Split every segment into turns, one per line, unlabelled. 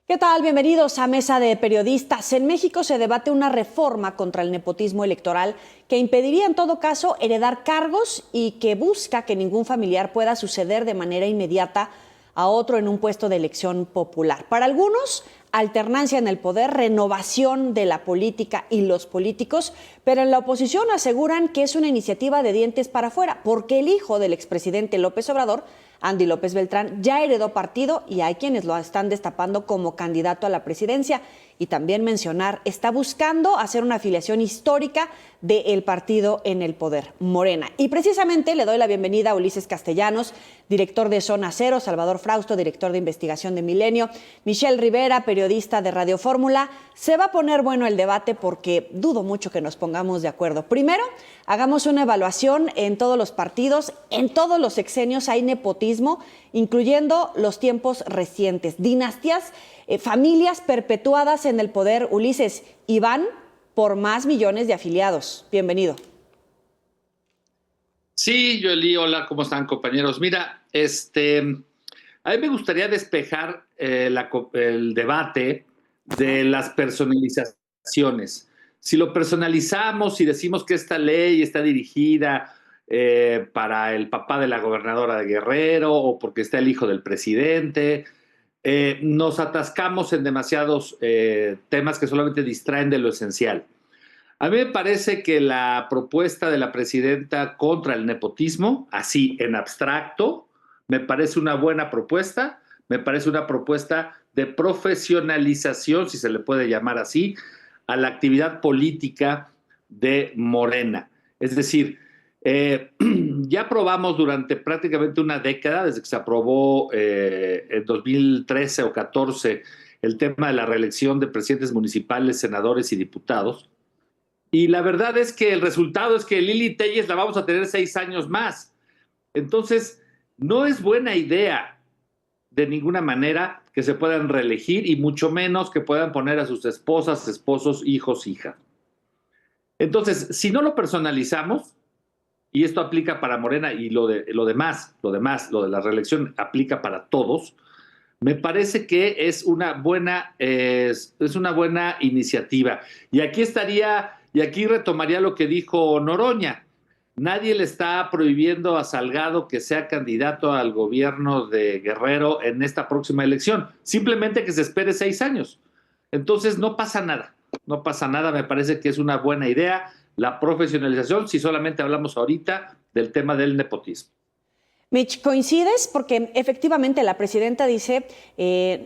¿Qué tal? Bienvenidos a Mesa de Periodistas. En México se debate una reforma contra el nepotismo electoral que impediría en todo caso heredar cargos y que busca que ningún familiar pueda suceder de manera inmediata a otro en un puesto de elección popular. Para algunos, alternancia en el poder, renovación de la política y los políticos, pero en la oposición aseguran que es una iniciativa de dientes para afuera, porque el hijo del expresidente López Obrador, Andy López Beltrán, ya heredó partido y hay quienes lo están destapando como candidato a la presidencia. Y también mencionar, está buscando hacer una afiliación histórica del partido en el poder, Morena. Y precisamente le doy la bienvenida a Ulises Castellanos, director de Zona Cero, Salvador Frausto, director de investigación de Milenio, Michelle Rivera, periodista de Radio Fórmula. Se va a poner bueno el debate porque dudo mucho que nos pongamos de acuerdo. Primero, hagamos una evaluación en todos los partidos, en todos los sexenios hay nepotismo, incluyendo los tiempos recientes, dinastías, familias perpetuadas en el poder. Ulises, y van por más millones de afiliados. Bienvenido.
Sí, Joely, hola, ¿cómo están, compañeros? Mira, a mí me gustaría despejar el debate de las personalizaciones. Si lo personalizamos y decimos que esta ley está dirigida para el papá de la gobernadora de Guerrero o porque está el hijo del presidente, nos atascamos en demasiados temas que solamente distraen de lo esencial. A mí me parece que la propuesta de la presidenta contra el nepotismo, así en abstracto, me parece una buena propuesta, me parece una propuesta de profesionalización, si se le puede llamar así, a la actividad política de Morena. Es decir, ya probamos durante prácticamente una década, desde que se aprobó en 2013 o 14 el tema de la reelección de presidentes municipales, senadores y diputados. Y la verdad es que el resultado es que Lili Téllez la vamos a tener 6 años más. Entonces, no es buena idea de ninguna manera que se puedan reelegir y mucho menos que puedan poner a sus esposas, esposos, hijos, hijas. Entonces, si no lo personalizamos, y esto aplica para Morena y lo demás, lo de la reelección aplica para todos, me parece que es una buena iniciativa. Y aquí retomaría lo que dijo Noroña. Nadie le está prohibiendo a Salgado que sea candidato al gobierno de Guerrero en esta próxima elección. Simplemente que se espere 6 años. Entonces no pasa nada. No pasa nada. Me parece que es una buena idea la profesionalización si solamente hablamos ahorita del tema del nepotismo.
Mitch, ¿coincides? Porque efectivamente la presidenta dice,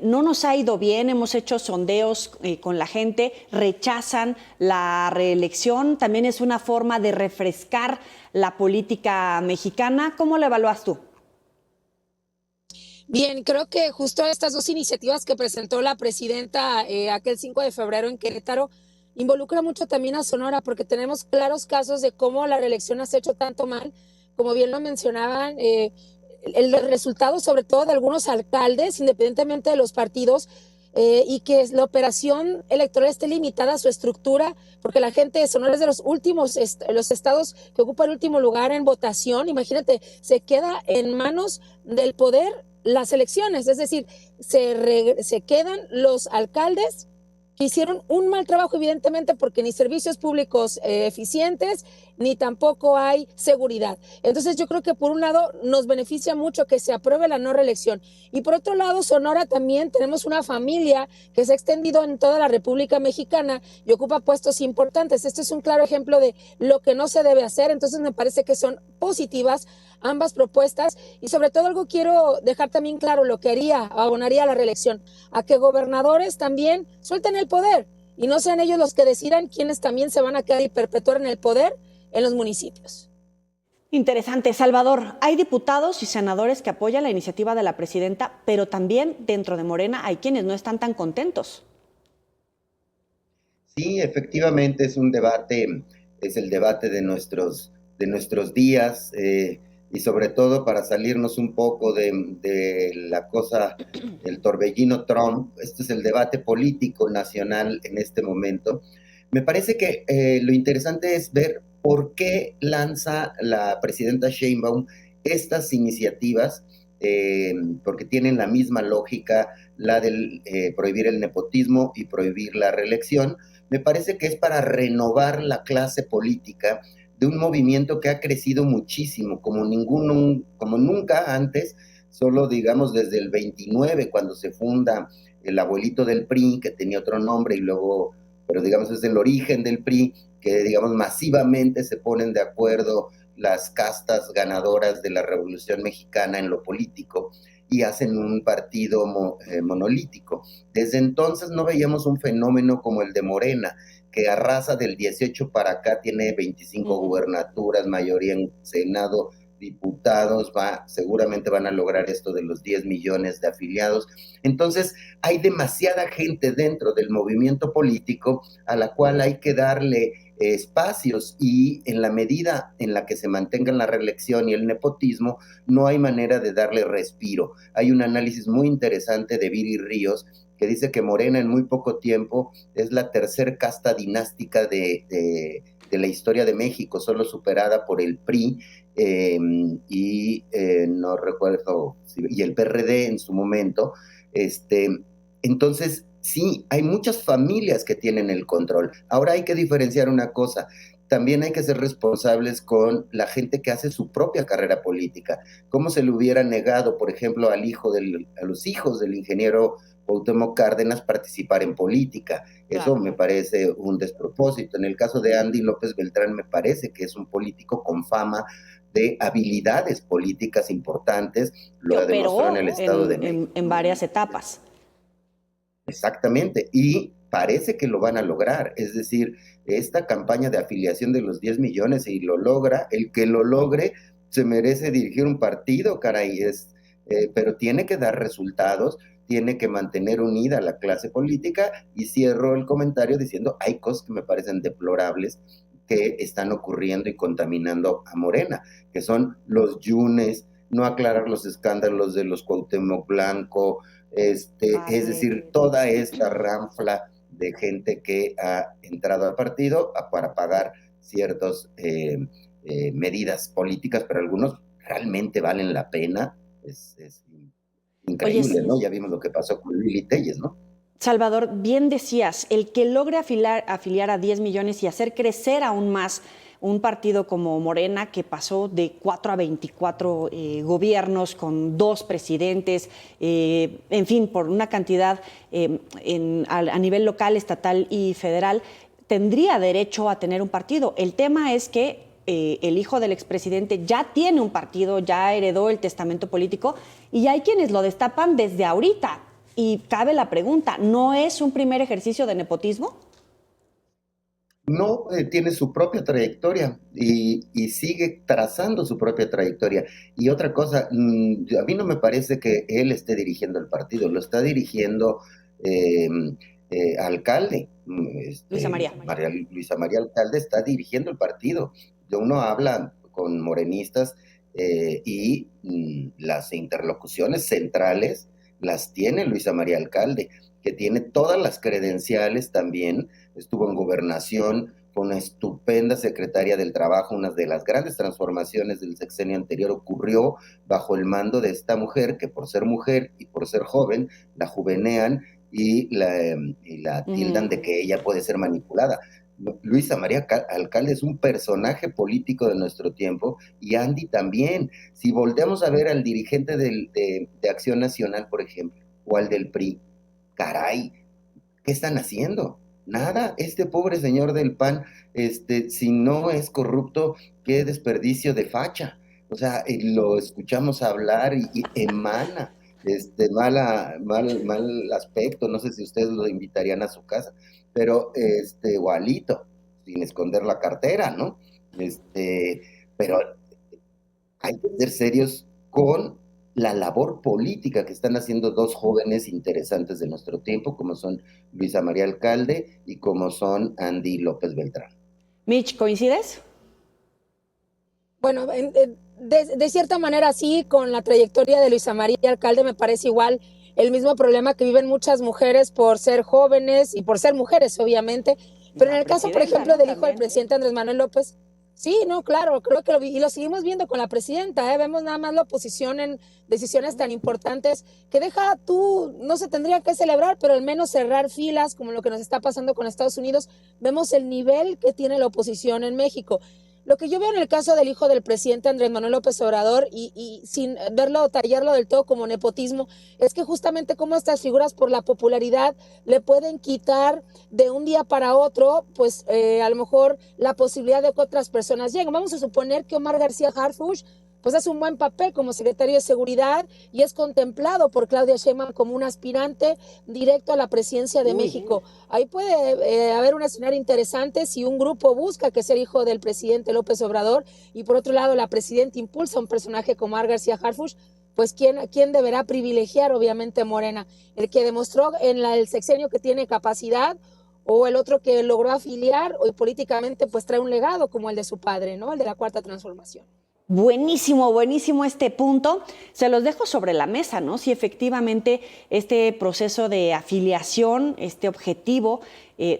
no nos ha ido bien, hemos hecho sondeos con la gente, rechazan la reelección, también es una forma de refrescar la política mexicana. ¿Cómo la evalúas tú?
Bien, creo que justo estas dos iniciativas que presentó la presidenta aquel 5 de febrero en Querétaro involucra mucho también a Sonora porque tenemos claros casos de cómo la reelección has hecho tanto mal, como bien lo mencionaban, el resultado sobre todo de algunos alcaldes, independientemente de los partidos, y que la operación electoral esté limitada a su estructura, porque la gente de Sonora es de los últimos, los estados que ocupa el último lugar en votación. Imagínate, se queda en manos del poder las elecciones, es decir, se quedan los alcaldes que hicieron un mal trabajo, evidentemente, porque ni servicios públicos eficientes, ni tampoco hay seguridad. Entonces yo creo que por un lado nos beneficia mucho que se apruebe la no reelección. Y por otro lado, Sonora también tenemos una familia que se ha extendido en toda la República Mexicana y ocupa puestos importantes. Este es un claro ejemplo de lo que no se debe hacer. Entonces me parece que son positivas ambas propuestas y sobre todo algo quiero dejar también claro, lo que abonaría a la reelección, a que gobernadores también suelten el poder y no sean ellos los que decidan quiénes también se van a quedar y perpetuar en el poder en los municipios.
Interesante. Salvador, hay diputados y senadores que apoyan la iniciativa de la presidenta, pero también dentro de Morena hay quienes no están tan contentos.
Sí, efectivamente es un debate, es el debate de nuestros días, y sobre todo para salirnos un poco de la cosa, el torbellino Trump. Este es el debate político nacional en este momento. Me parece que lo interesante es ver por qué lanza la presidenta Sheinbaum estas iniciativas porque tienen la misma lógica, la del prohibir el nepotismo y prohibir la reelección. Me parece que es para renovar la clase política de un movimiento que ha crecido muchísimo, como nunca antes, solo digamos desde el 29, cuando se funda el abuelito del PRI, que tenía otro nombre, y luego, pero digamos es el origen del PRI, que digamos masivamente se ponen de acuerdo las castas ganadoras de la Revolución Mexicana en lo político y hacen un partido monolítico. Desde entonces no veíamos un fenómeno como el de Morena, que arrasa del 18 para acá, tiene 25 gubernaturas, mayoría en Senado, diputados, seguramente van a lograr esto de los 10 millones de afiliados. Entonces, hay demasiada gente dentro del movimiento político a la cual hay que darle espacios, y en la medida en la que se mantenga la reelección y el nepotismo, no hay manera de darle respiro. Hay un análisis muy interesante de Viri Ríos que dice que Morena en muy poco tiempo es la tercer casta dinástica de la historia de México, solo superada por el PRI, no recuerdo, y el PRD en su momento. Entonces, sí, hay muchas familias que tienen el control. Ahora hay que diferenciar una cosa. También hay que ser responsables con la gente que hace su propia carrera política. ¿Cómo se le hubiera negado, por ejemplo, a los hijos del ingeniero Cuauhtémoc Cárdenas participar en política? Eso me parece un despropósito. En el caso de Andy López Beltrán, me parece que es un político con fama de habilidades políticas importantes, lo demostró en el Estado de México.
En varias etapas.
Exactamente, y parece que lo van a lograr. Es decir, esta campaña de afiliación de los 10 millones, y lo logra, el que lo logre se merece dirigir un partido, caray, pero tiene que dar resultados, tiene que mantener unida la clase política. Y cierro el comentario diciendo, hay cosas que me parecen deplorables que están ocurriendo y contaminando a Morena, que son los yunes, no aclarar los escándalos de los Cuauhtémoc Blanco, es decir, toda esta ranfla de gente que ha entrado al partido para pagar ciertas medidas políticas, pero algunos realmente valen la pena. Es increíble. Oye, ¿no? Ya vimos lo que pasó con Lili Telles, ¿no?
Salvador, bien decías, el que logre afiliar a 10 millones y hacer crecer aún más un partido como Morena, que pasó de 4 a 24 gobiernos con 2 presidentes, en fin, por una cantidad a nivel local, estatal y federal, tendría derecho a tener un partido. El tema es que el hijo del expresidente ya tiene un partido, ya heredó el testamento político, y hay quienes lo destapan desde ahorita. Y cabe la pregunta, ¿no es un primer ejercicio de nepotismo?
No, tiene su propia trayectoria y sigue trazando su propia trayectoria. Y otra cosa, a mí no me parece que él esté dirigiendo el partido, lo está dirigiendo alcalde.
Luisa María.
Luisa María Alcalde está dirigiendo el partido. Uno habla con morenistas y las interlocuciones centrales las tiene Luisa María Alcalde, que tiene todas las credenciales también. Estuvo en gobernación, fue una estupenda secretaria del Trabajo. Una de las grandes transformaciones del sexenio anterior ocurrió bajo el mando de esta mujer, que por ser mujer y por ser joven, la juvenean y la tildan de que ella puede ser manipulada. Luisa María Alcalde es un personaje político de nuestro tiempo, y Andy también. Si volteamos a ver al dirigente de Acción Nacional, por ejemplo, o al del PRI, caray, ¿qué están haciendo? Nada. Este pobre señor del PAN, si no es corrupto, qué desperdicio de facha. O sea, lo escuchamos hablar y emana mal aspecto. No sé si ustedes lo invitarían a su casa, pero igualito, sin esconder la cartera, ¿no? Pero hay que ser serios con la labor política que están haciendo 2 jóvenes interesantes de nuestro tiempo, como son Luisa María Alcalde y como son Andy López Beltrán.
Mitch, ¿coincides?
Bueno, de cierta manera sí, con la trayectoria de Luisa María Alcalde me parece igual el mismo problema que viven muchas mujeres por ser jóvenes y por ser mujeres, obviamente. Pero en el caso, por ejemplo, del hijo del presidente Andrés Manuel López, Sí, no, claro, creo que y lo seguimos viendo con la presidenta, ¿eh? Vemos nada más la oposición en decisiones tan importantes que deja tú, no se tendría que celebrar, pero al menos cerrar filas, como lo que nos está pasando con Estados Unidos. Vemos el nivel que tiene la oposición en México. Lo que yo veo en el caso del hijo del presidente Andrés Manuel López Obrador, y sin verlo o tallarlo del todo como nepotismo, es que justamente como estas figuras por la popularidad le pueden quitar de un día para otro, pues a lo mejor la posibilidad de que otras personas lleguen. Vamos a suponer que Omar García Harfuch pues hace un buen papel como secretario de Seguridad y es contemplado por Claudia Sheinbaum como un aspirante directo a la presidencia de México. Ahí puede haber un escenario interesante si un grupo busca que sea hijo del presidente López Obrador y por otro lado la presidenta impulsa a un personaje como Omar García Harfuch, pues ¿quién deberá privilegiar? Obviamente Morena, el que demostró en el sexenio que tiene capacidad o el otro que logró afiliar o políticamente pues trae un legado como el de su padre, ¿no? El de la Cuarta Transformación.
Buenísimo, buenísimo este punto. Se los dejo sobre la mesa, ¿no? Si efectivamente este proceso de afiliación, este objetivo,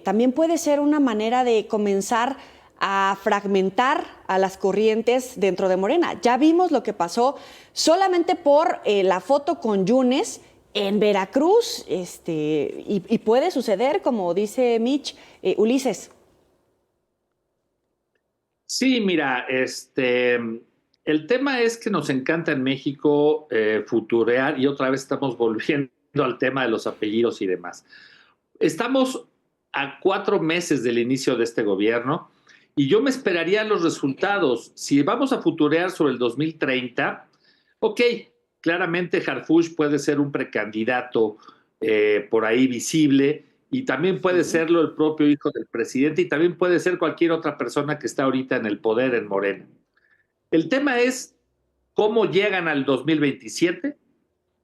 también puede ser una manera de comenzar a fragmentar a las corrientes dentro de Morena. Ya vimos lo que pasó solamente por la foto con Yunes en Veracruz, y puede suceder, como dice Mitch, Ulises.
Sí, mira, el tema es que nos encanta en México futurear y otra vez estamos volviendo al tema de los apellidos y demás. Estamos a 4 meses del inicio de este gobierno y yo me esperaría los resultados. Si vamos a futurear sobre el 2030, ok, claramente Harfuch puede ser un precandidato por ahí visible y también puede serlo el propio hijo del presidente y también puede ser cualquier otra persona que está ahorita en el poder en Morena. El tema es cómo llegan al 2027,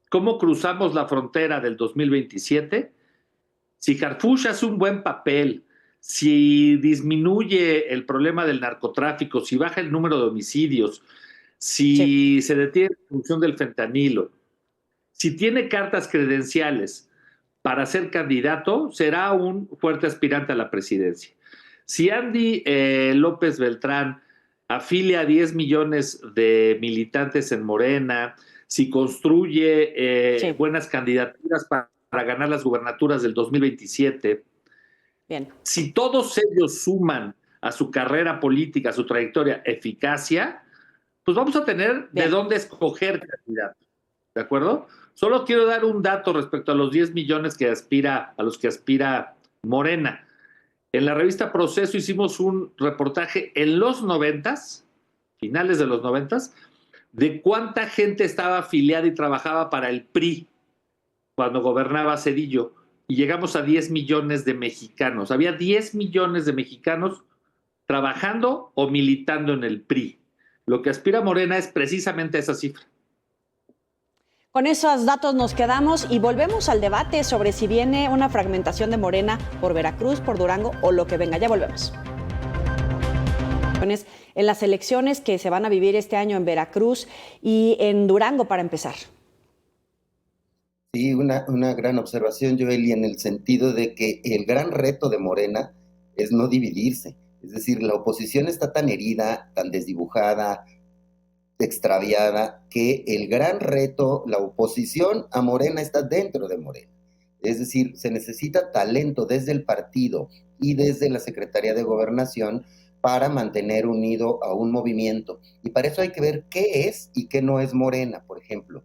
cómo cruzamos la frontera del 2027. Si Harfuch hace un buen papel, si disminuye el problema del narcotráfico, si baja el número de homicidios, si se detiene la producción del fentanilo, si tiene cartas credenciales para ser candidato, será un fuerte aspirante a la presidencia. Si Andy López Beltrán afilia a 10 millones de militantes en Morena, si construye buenas candidaturas para ganar las gubernaturas del 2027,
Bien.
Si todos ellos suman a su carrera política, a su trayectoria, eficacia, pues vamos a tener de dónde escoger candidatos. ¿De acuerdo? Solo quiero dar un dato respecto a los 10 millones a los que aspira Morena. En la revista Proceso hicimos un reportaje en los 90s, finales de los 90s, de cuánta gente estaba afiliada y trabajaba para el PRI cuando gobernaba Zedillo. Y llegamos a 10 millones de mexicanos. Había 10 millones de mexicanos trabajando o militando en el PRI. Lo que aspira Morena es precisamente esa cifra.
Con esos datos nos quedamos y volvemos al debate sobre si viene una fragmentación de Morena por Veracruz, por Durango o lo que venga. Ya volvemos. En las elecciones que se van a vivir este año en Veracruz y en Durango para empezar.
Sí, una gran observación, Joely, en el sentido de que el gran reto de Morena es no dividirse. Es decir, la oposición está tan herida, tan desdibujada, extraviada, que el gran reto, la oposición a Morena está dentro de Morena. Es decir, se necesita talento desde el partido y desde la Secretaría de Gobernación para mantener unido a un movimiento. Y para eso hay que ver qué es y qué no es Morena, por ejemplo.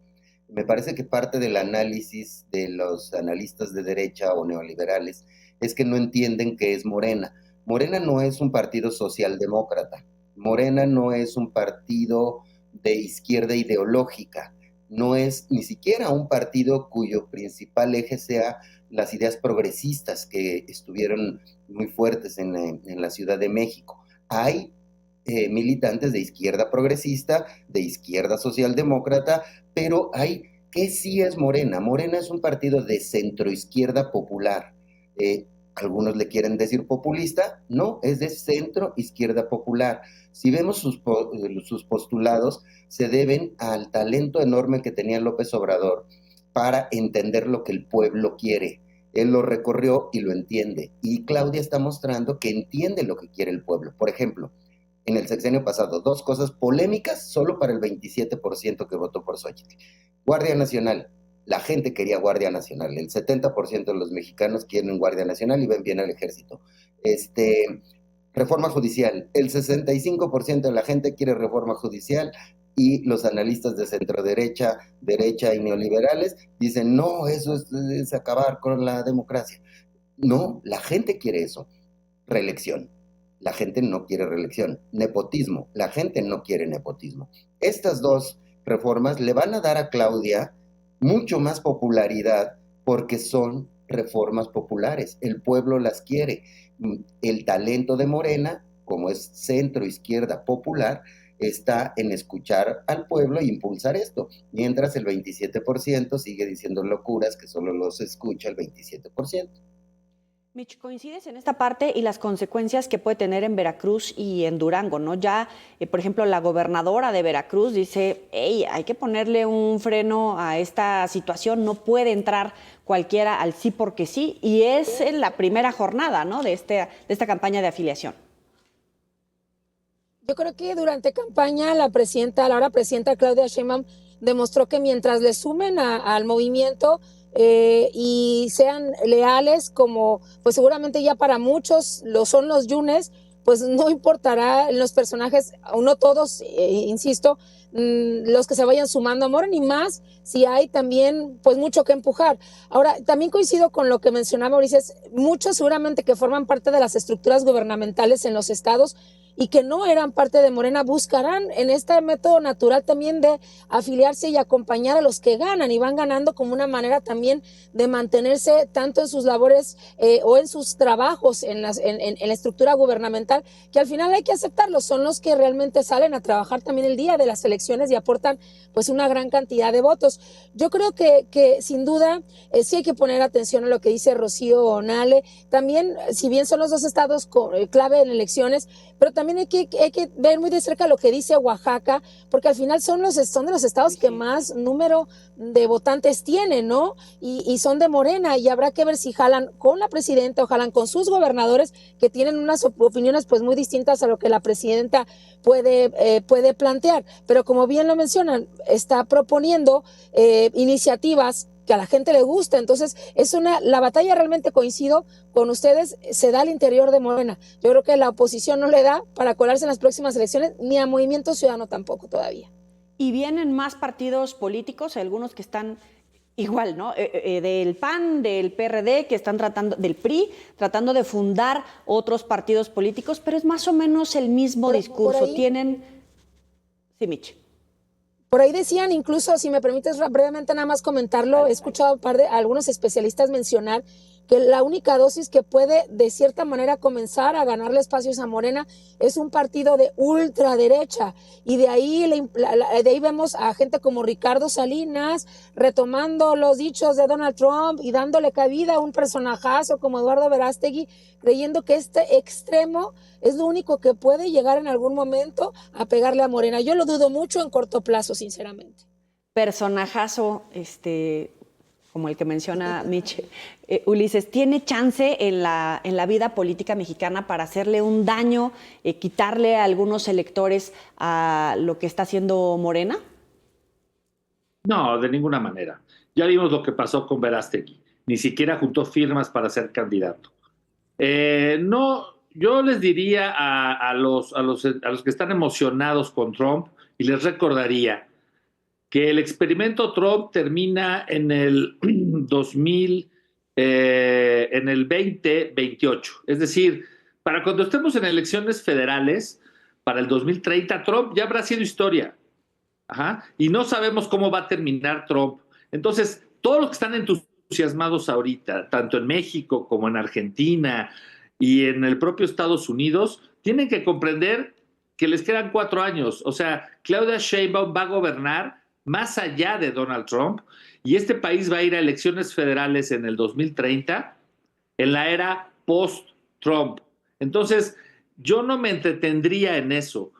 Me parece que parte del análisis de los analistas de derecha o neoliberales es que no entienden qué es Morena. Morena no es un partido socialdemócrata. Morena no es un partido de izquierda ideológica. No es ni siquiera un partido cuyo principal eje sea las ideas progresistas que estuvieron muy fuertes en la Ciudad de México. Hay militantes de izquierda progresista, de izquierda socialdemócrata, pero ¿qué sí es Morena? Morena es un partido de centroizquierda popular. Algunos le quieren decir populista, no, es de centro-izquierda popular. Si vemos sus postulados, se deben al talento enorme que tenía López Obrador para entender lo que el pueblo quiere. Él lo recorrió y lo entiende. Y Claudia está mostrando que entiende lo que quiere el pueblo. Por ejemplo, en el sexenio pasado, 2 cosas polémicas solo para el 27% que votó por Xochitl. Guardia Nacional. La gente quería Guardia Nacional. El 70% de los mexicanos quieren Guardia Nacional y ven bien al ejército. Reforma judicial. El 65% de la gente quiere reforma judicial y los analistas de centro derecha, derecha y neoliberales dicen, no, eso es acabar con la democracia. No, la gente quiere eso. Reelección. La gente no quiere reelección. Nepotismo. La gente no quiere nepotismo. Estas 2 reformas le van a dar a Claudia mucho más popularidad porque son reformas populares. El pueblo las quiere. El talento de Morena, como es centro izquierda popular, está en escuchar al pueblo e impulsar esto, mientras el 27% sigue diciendo locuras que solo los escucha el 27%.
Mitch, ¿coincides en esta parte y las consecuencias que puede tener en Veracruz y en Durango, ¿no? Ya, por ejemplo, la gobernadora de Veracruz dice, hey, hay que ponerle un freno a esta situación, no puede entrar cualquiera al sí porque sí, y es en la primera jornada, ¿no?, de esta campaña de afiliación.
Yo creo que durante campaña la ahora presidenta Claudia Sheinbaum demostró que mientras le sumen al movimiento y sean leales, como pues seguramente ya para muchos lo son los Yunes, pues no importará los personajes, o no todos, insisto, los que se vayan sumando a Morena, ni más si hay también pues mucho que empujar. Ahora, también coincido con lo que mencionaba Ulises, muchos seguramente que forman parte de las estructuras gubernamentales en los estados y que no eran parte de Morena, buscarán en este método natural también de afiliarse y acompañar a los que ganan y van ganando como una manera también de mantenerse tanto en sus labores o en sus trabajos en la estructura gubernamental, que al final hay que aceptarlo, son los que realmente salen a trabajar también el día de las elecciones y aportan pues una gran cantidad de votos. Yo creo que sin duda sí hay que poner atención a lo que dice Rocío Nale, también si bien son los 2 estados clave en elecciones, pero también hay que ver muy de cerca lo que dice Oaxaca, porque al final son de los estados que más número de votantes tienen, ¿no? Y son de Morena, y habrá que ver si jalan con la presidenta o jalan con sus gobernadores, que tienen unas opiniones pues muy distintas a lo que la presidenta puede plantear. Pero como bien lo mencionan, está proponiendo iniciativas que a la gente le gusta, entonces la batalla realmente, coincido con ustedes, se da al interior de Morena. Yo creo que la oposición no le da para colarse en las próximas elecciones, ni a Movimiento Ciudadano tampoco todavía.
Y vienen más partidos políticos, algunos que están igual, ¿no? Del PAN, del PRD, que están del PRI, tratando de fundar otros partidos políticos, pero es más o menos el mismo discurso. Tienen... Sí, Mitch.
Por ahí decían, incluso, si me permites brevemente nada más comentarlo, he escuchado a algunos especialistas mencionar que la única dosis que puede de cierta manera comenzar a ganarle espacios a Morena es un partido de ultraderecha, y de ahí vemos a gente como Ricardo Salinas retomando los dichos de Donald Trump y dándole cabida a un personajazo como Eduardo Verástegui, creyendo que este extremo es lo único que puede llegar en algún momento a pegarle a Morena. Yo lo dudo mucho en corto plazo, sinceramente.
Personajazo, como el que menciona Mitch, Ulises, ¿tiene chance en la vida política mexicana para hacerle un daño, quitarle a algunos electores a lo que está haciendo Morena?
No, de ninguna manera. Ya vimos lo que pasó con Verástegui. Ni siquiera juntó firmas para ser candidato. No, yo les diría a los que están emocionados con Trump, y les recordaría que el experimento Trump termina en el 2028. Es decir, para cuando estemos en elecciones federales, para el 2030, Trump ya habrá sido historia. Ajá. Y no sabemos cómo va a terminar Trump. Entonces, todos los que están entusiasmados ahorita, tanto en México como en Argentina y en el propio Estados Unidos, tienen que comprender que les quedan 4 años. O sea, Claudia Sheinbaum va a gobernar más allá de Donald Trump, y este país va a ir a elecciones federales en el 2030, en la era post-Trump. Entonces, yo no me entretendría en eso.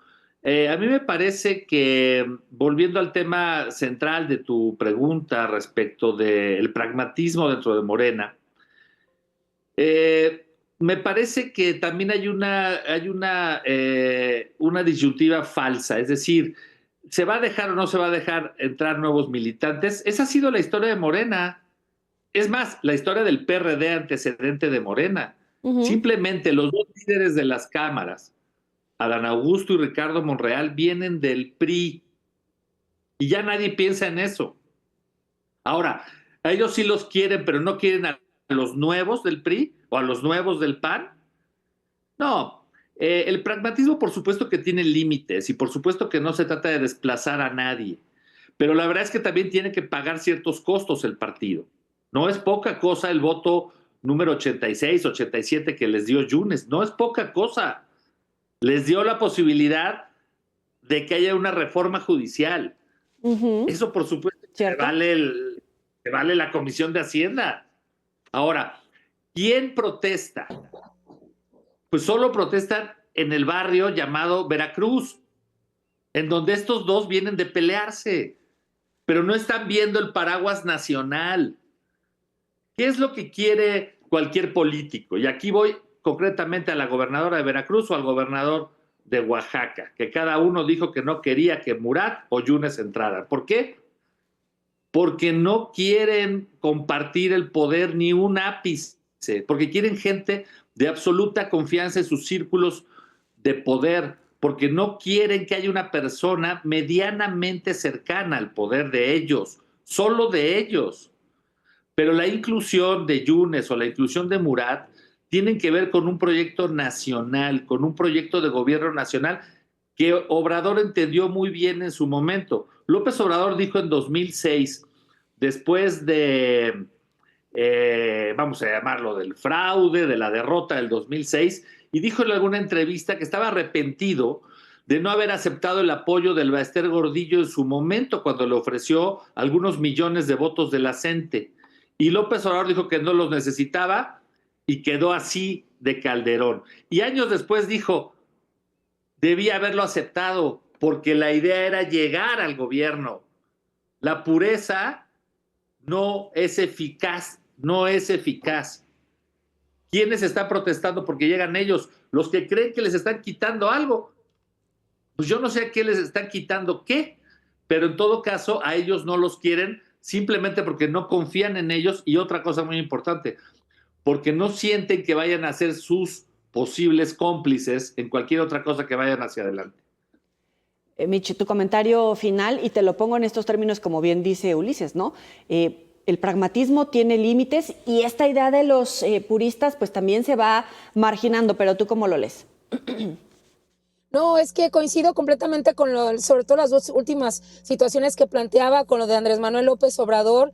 A mí me parece que, volviendo al tema central de tu pregunta respecto del pragmatismo dentro de Morena, me parece que también hay una disyuntiva falsa, es decir, ¿se va a dejar o no se va a dejar entrar nuevos militantes? Esa ha sido la historia de Morena. Es más, la historia del PRD antecedente de Morena. Simplemente los dos líderes de las cámaras, Adán Augusto y Ricardo Monreal, vienen del PRI y ya nadie piensa en eso. Ahora, a ellos sí los quieren, pero no quieren a los nuevos del PRI o a los nuevos del PAN. No, el pragmatismo por supuesto que tiene límites y por supuesto que no se trata de desplazar a nadie, pero la verdad es que también tiene que pagar ciertos costos el partido. No es poca cosa el voto número 86, 87 que les dio Yunes, no es poca cosa. Les dio la posibilidad de que haya una reforma judicial. Eso por supuesto que vale la Comisión de Hacienda. Ahora, ¿quién protesta? Pues solo protestan en el barrio llamado Veracruz, en donde estos dos vienen de pelearse, pero no están viendo el paraguas nacional. ¿Qué es lo que quiere cualquier político? Y aquí voy concretamente a la gobernadora de Veracruz o al gobernador de Oaxaca, que cada uno dijo que no quería que Murat o Yunes entraran. ¿Por qué? Porque no quieren compartir el poder ni un ápice, porque quieren gente de absoluta confianza en sus círculos de poder, porque no quieren que haya una persona medianamente cercana al poder de ellos, solo de ellos. Pero la inclusión de Yunes o la inclusión de Murat tienen que ver con un proyecto nacional, con un proyecto de gobierno nacional que Obrador entendió muy bien en su momento. López Obrador dijo en 2006, después de, vamos a llamarlo, del fraude, de la derrota del 2006, y dijo en alguna entrevista que estaba arrepentido de no haber aceptado el apoyo del Baester Gordillo en su momento, cuando le ofreció algunos millones de votos de la CENTE. Y López Obrador dijo que no los necesitaba y quedó así de Calderón. Y años después dijo, debía haberlo aceptado porque la idea era llegar al gobierno. La pureza no es eficaz, no es eficaz. ¿Quiénes están protestando porque llegan ellos? Los que creen que les están quitando algo. Pues yo no sé a qué les están quitando qué, pero en todo caso a ellos no los quieren simplemente porque no confían en ellos y otra cosa muy importante, porque no sienten que vayan a ser sus posibles cómplices en cualquier otra cosa que vayan hacia adelante.
Michi, tu comentario final, y te lo pongo en estos términos como bien dice Ulises, ¿no? El pragmatismo tiene límites y esta idea de los puristas pues también se va marginando, pero ¿tú cómo lo lees?
No, es que coincido completamente con sobre todo las dos últimas situaciones que planteaba con lo de Andrés Manuel López Obrador.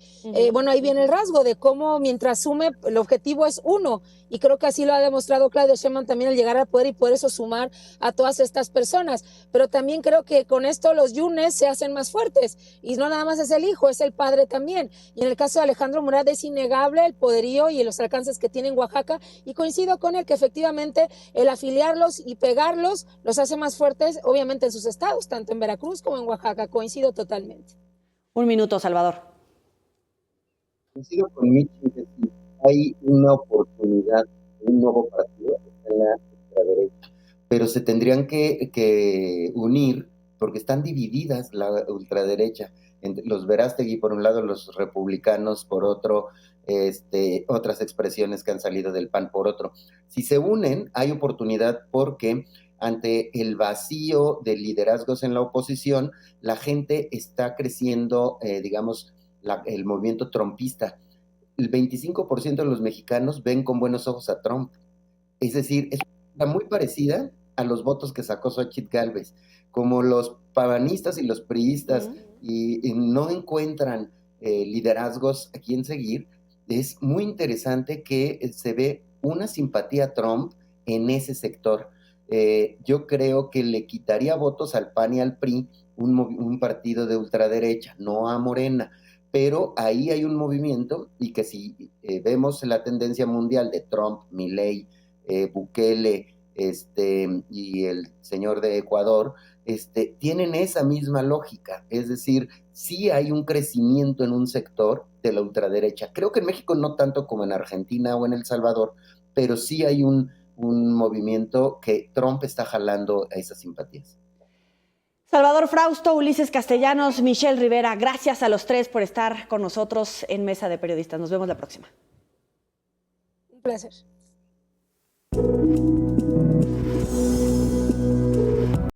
Bueno, ahí viene el rasgo de cómo mientras sume, el objetivo es uno. Y creo que así lo ha demostrado Claudia Sheinbaum también al llegar al poder y por eso sumar a todas estas personas. Pero también creo que con esto los Yunes se hacen más fuertes. Y no nada más es el hijo, es el padre también. Y en el caso de Alejandro Murat es innegable el poderío y los alcances que tiene en Oaxaca. Y coincido con él que efectivamente el afiliarlos y pegarlos los hace más fuertes, obviamente en sus estados, tanto en Veracruz como en Oaxaca. Coincido totalmente.
Un minuto, Salvador.
Coincido con Michi, que si hay una oportunidad, un nuevo partido en la ultraderecha, pero se tendrían que unir porque están divididas la ultraderecha, entre los Verástegui por un lado, los republicanos por otro, otras expresiones que han salido del PAN por otro. Si se unen, hay oportunidad porque ante el vacío de liderazgos en la oposición, la gente está creciendo, digamos, el movimiento trumpista. El 25% de los mexicanos ven con buenos ojos a Trump. Es decir, es una muy parecida a los votos que sacó Xochitl Gálvez. Como los panistas y los priistas y no encuentran liderazgos a quien seguir, es muy interesante que se ve una simpatía a Trump en ese sector. Yo creo que le quitaría votos al PAN y al PRI un partido de ultraderecha, no a Morena, pero ahí hay un movimiento y que si vemos la tendencia mundial de Trump, Milei, Bukele y el señor de Ecuador, tienen esa misma lógica, es decir, sí hay un crecimiento en un sector de la ultraderecha. Creo que en México no tanto como en Argentina o en El Salvador, pero sí hay un movimiento que Trump está jalando a esas simpatías.
Salvador Frausto, Ulises Castellanos, Michelle Rivera, gracias a los tres por estar con nosotros en Mesa de Periodistas. Nos vemos la próxima.
Un placer.